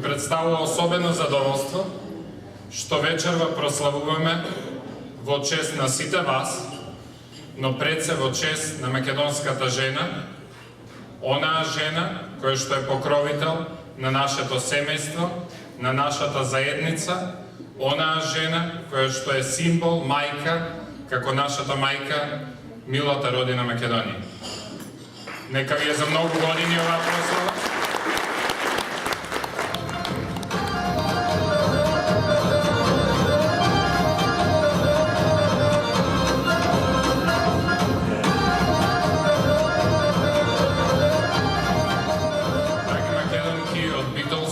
Представува особено задоволство што вечерва прославуваме во чест на сите вас, но пред се во чест на македонската жена, онаа жена која што е покровител на нашето семејство, на нашата заедница, онаа жена која што е символ, мајка, како нашата мајка, милата родина Македонија. Нека ви е за многу години оваа прослава.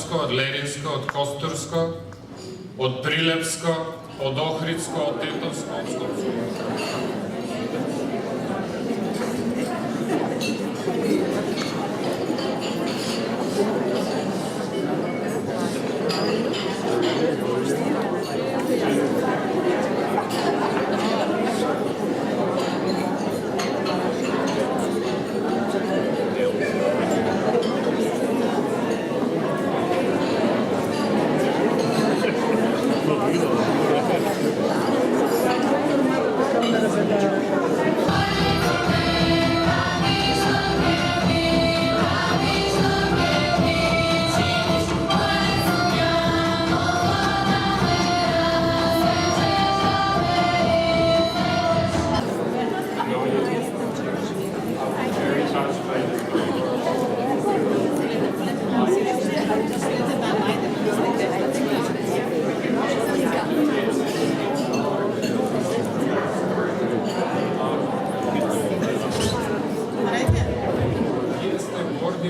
Од Леринско, од Костурско, од Прилепско, од Охридско, од Тетовско, од Скопско.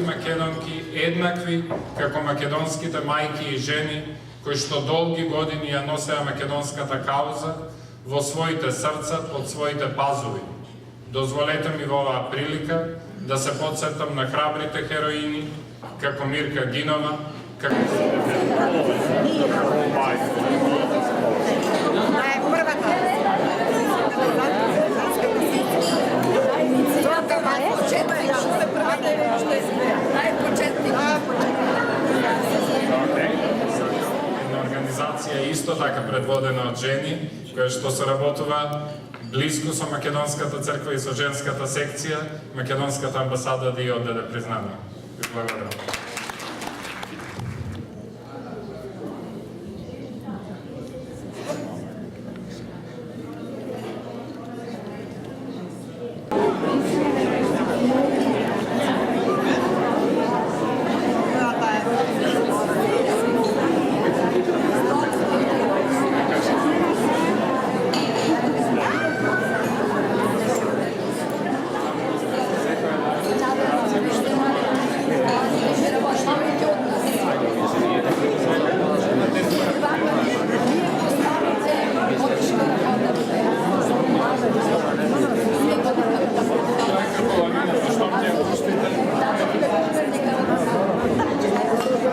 Македонки еднакви како македонските мајки и жени кои што долги години ја носеа македонската кауза во своите срца, под своите пазуви. Дозволете ми во оваа прилика да се потсетам на храбрите хероини како Мирка Гинова, како организација исто така предводена од жени, која што соработува близко со Македонската црква и со женската секција, Македонската амбасада да ја оддаде признание. Ви благодарам.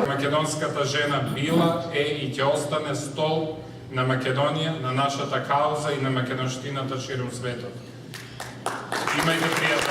Македонската жена била, е и ќе остане стол на Македонија, на нашата кауза и на македонштината ширум светот. Имајте пријатно.